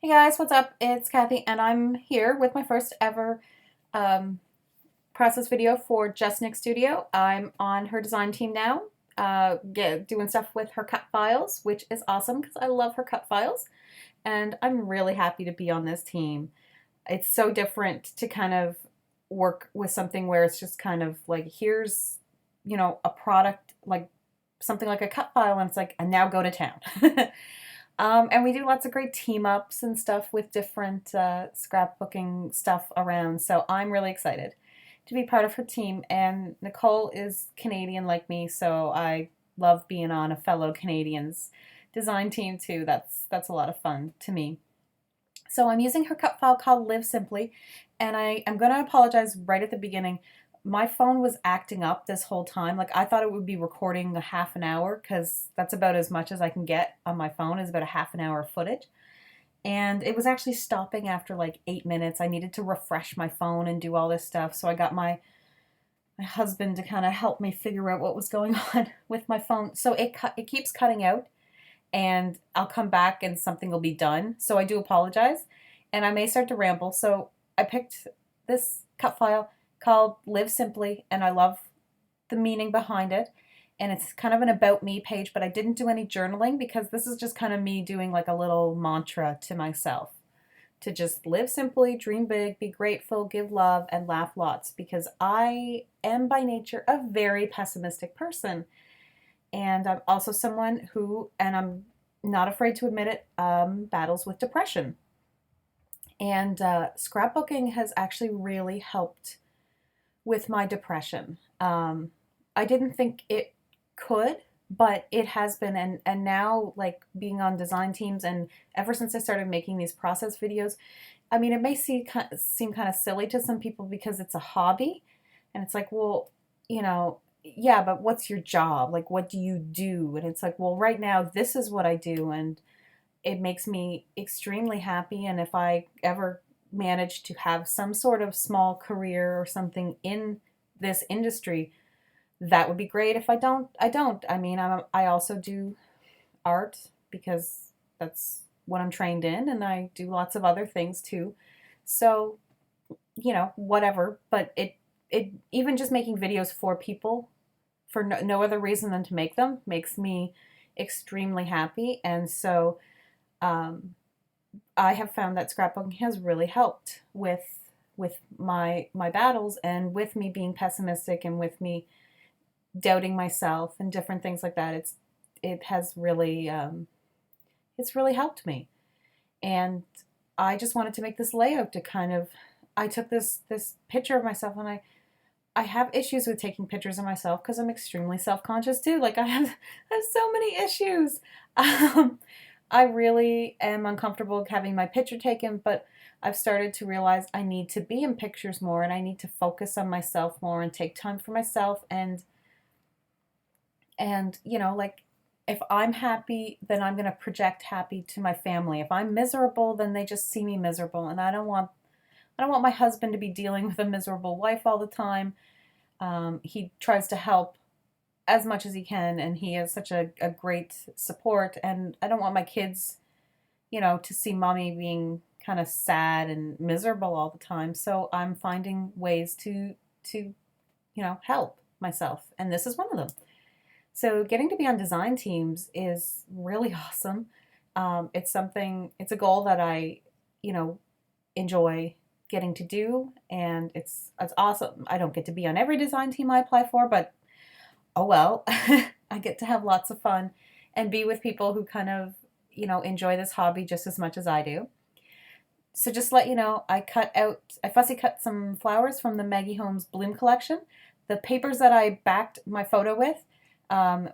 Hey guys, what's up? It's Kathy, and I'm here with my first ever um, process video for JustNick Studio. I'm on her design team now, doing stuff with her cut files, which is awesome because I love her cut files, and I'm really happy to be on this team. It's so different to kind of work with something where it's just kind of like, here's, a product, like something like a cut file, and it's like, and now go to town. And we do lots of great team ups and stuff with different scrapbooking stuff around. So I'm really excited to be part of her team. And Nicole is Canadian like me, so I love being on a fellow Canadian's design team too. That's a lot of fun to me. So I'm using her cut file called Live Simply, and I'm going to apologize right at the beginning. My phone was acting up this whole time. Like, I thought it would be recording a half an hour because that's about as much as I can get on my phone is about a half an hour of footage. And it was actually stopping after like 8 minutes. I needed to refresh my phone and do all this stuff. So I got my husband to kind of help me figure out what was going on with my phone. So it keeps cutting out, and I'll come back and something will be done. So I do apologize, and I may start to ramble. So I picked this cut file called Live Simply, and I love the meaning behind it. And it's kind of an about me page, but I didn't do any journaling because this is just kind of me doing like a little mantra to myself to just live simply, dream big, be grateful, give love, and laugh lots because I am by nature a very pessimistic person. And I'm also someone who, and I'm not afraid to admit it, battles with depression. And scrapbooking has actually really helped with my depression. I didn't think it could, but it has been. And now, like being on design teams, and ever since I started making these process videos, I mean, it may seem kind of silly to some people because it's a hobby. And it's like, well, yeah, but what's your job? Like, what do you do? And it's like, well, right now, this is what I do. And it makes me extremely happy. And if I ever manage to have some sort of small career or something in this industry, that would be great. If I don't, I don't. I mean, I also do art because that's what I'm trained in, and I do lots of other things too. So, whatever. But it even just making videos for people for no other reason than to make them makes me extremely happy. And so um, I have found that scrapbooking has really helped with my battles, and with me being pessimistic, and with me doubting myself and different things like that. It has really it's really helped me. And I just wanted to make this layout to kind of, I took this picture of myself, and I have issues with taking pictures of myself because I'm extremely self-conscious too. Like I have so many issues. I really am uncomfortable having my picture taken, but I've started to realize I need to be in pictures more, and I need to focus on myself more and take time for myself. And like, if I'm happy, then I'm going to project happy to my family. If I'm miserable, then they just see me miserable, and I don't want my husband to be dealing with a miserable wife all the time. He tries to help as much as he can, and he is such a great support. And I don't want my kids, to see mommy being kind of sad and miserable all the time. So I'm finding ways to help myself, and this is one of them. So getting to be on design teams is really awesome. It's a goal that I, enjoy getting to do, and it's awesome. I don't get to be on every design team I apply for, but oh well. I get to have lots of fun and be with people who kind of, enjoy this hobby just as much as I do. So just to let you know, I fussy cut some flowers from the Maggie Holmes Bloom collection. The papers that I backed my photo with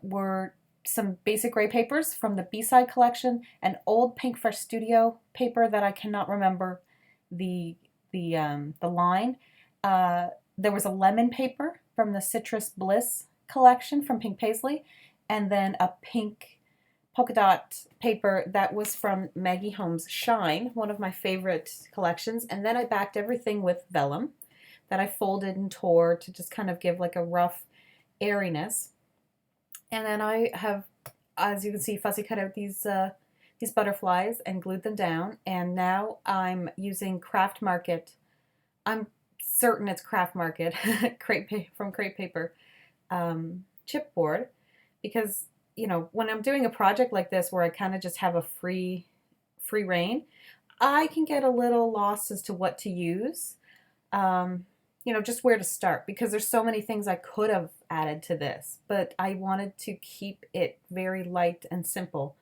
were some basic gray papers from the B-side collection, an old Pink Fresh Studio paper that I cannot remember the line. There was a lemon paper from the Citrus Bliss collection from Pink Paisley, and then a pink polka dot paper that was from Maggie Holmes Shine, one of my favorite collections. And then I backed everything with vellum that I folded and tore to just kind of give like a rough airiness. And then I have, as you can see, fussy cut out these these butterflies and glued them down, and now I'm using Craft Market. I'm certain it's Craft Market from Crepe Paper chipboard, because when I'm doing a project like this where I kind of just have a free reign, I can get a little lost as to what to use. Just where to start, because there's so many things I could have added to this, but I wanted to keep it very light and simple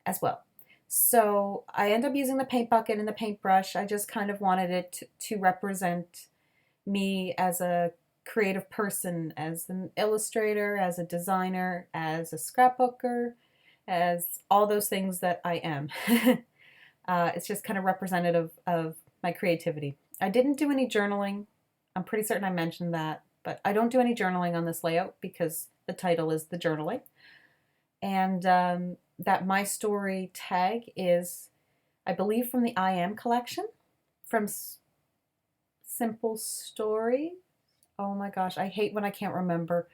as well. So I end up using the paint bucket and the paintbrush. I just kind of wanted it to represent me as a creative person, as an illustrator, as a designer, as a scrapbooker, as all those things that I am. It's just kind of representative of my creativity. I didn't do any journaling. I'm pretty certain I mentioned that, but I don't do any journaling on this layout because the title is The Journaling. And that My Story tag is, I believe, from the I Am collection, from Simple Story. Oh my gosh, I hate when I can't remember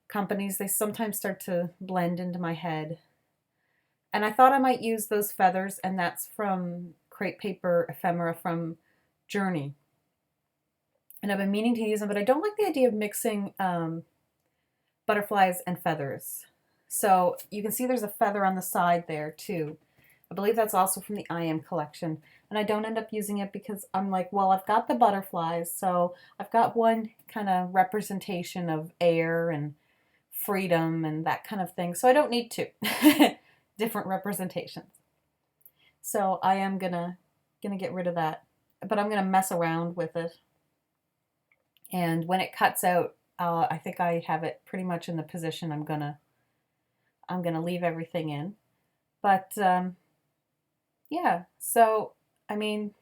companies. They sometimes start to blend into my head. And I thought I might use those feathers, and that's from Crepe Paper Ephemera from Journey. And I've been meaning to use them, but I don't like the idea of mixing butterflies and feathers. So you can see there's a feather on the side there too. I believe that's also from the I Am collection. And I don't end up using it because I'm like, well, I've got the butterflies, so I've got one kind of representation of air and freedom and that kind of thing. So I don't need two different representations. So I am gonna get rid of that, but I'm gonna mess around with it. And when it cuts out, I think I have it pretty much in the position I'm gonna leave everything in. But yeah, so I mean,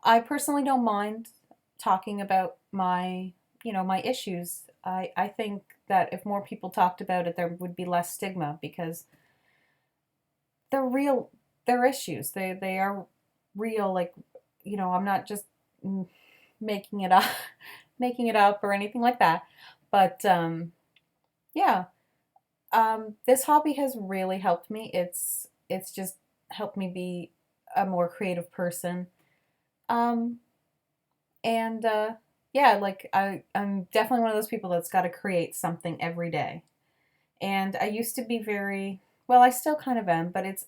I personally don't mind talking about my issues. I think that if more people talked about it, there would be less stigma, because they're real. They're issues. They are real. Like, I'm not just making it up, or anything like that. But yeah, this hobby has really helped me. It's just helped me be a more creative person. And yeah, like I'm definitely one of those people that's got to create something every day. And I used to be very, well, I still kind of am, but it's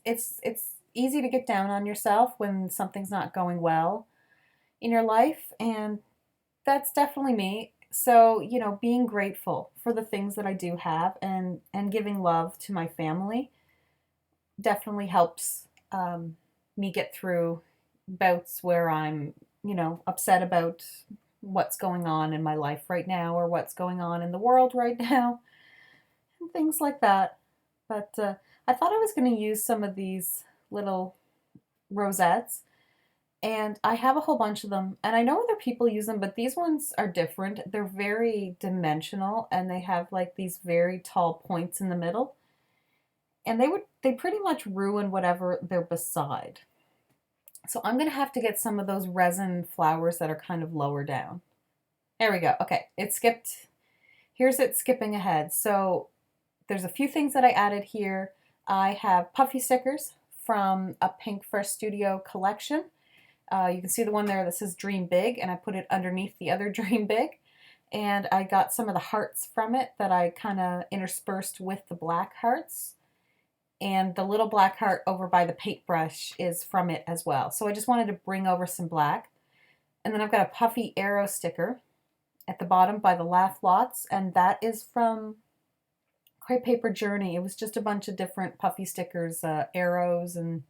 easy to get down on yourself when something's not going well in your life, and that's definitely me. So, being grateful for the things that I do have, and giving love to my family definitely helps me get through bouts where I'm, upset about what's going on in my life right now, or what's going on in the world right now, and things like that. But I thought I was going to use some of these little rosettes, and I have a whole bunch of them, and I know other people use them, but these ones are different. They're very dimensional, and they have like these very tall points in the middle, and they pretty much ruin whatever they're beside. So I'm going to have to get some of those resin flowers that are kind of lower down. There we go. Okay, it skipped. Here's it skipping ahead. So there's a few things that I added here. I have puffy stickers from a Pink Fresh Studio collection. You can see the one there that says Dream Big, and I put it underneath the other Dream Big. And I got some of the hearts from it that I kind of interspersed with the black hearts. And the little black heart over by the paintbrush is from it as well. So I just wanted to bring over some black. And then I've got a puffy arrow sticker at the bottom by the Laugh Lots, and that is from Crepe Paper Journey. It was just a bunch of different puffy stickers, arrows, and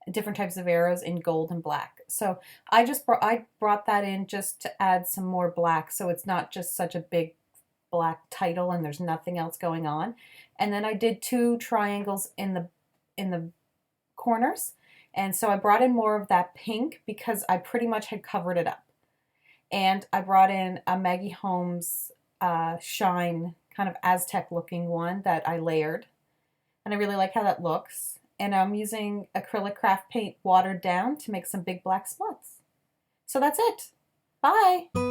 different types of arrows in gold and black. So I brought that in just to add some more black, so it's not just such a big black title and there's nothing else going on. And then I did 2 triangles in the corners, and so I brought in more of that pink because I pretty much had covered it up. And I brought in a Maggie Holmes shine, kind of Aztec looking one that I layered, and I really like how that looks. And I'm using acrylic craft paint watered down to make some big black spots. So that's it. Bye!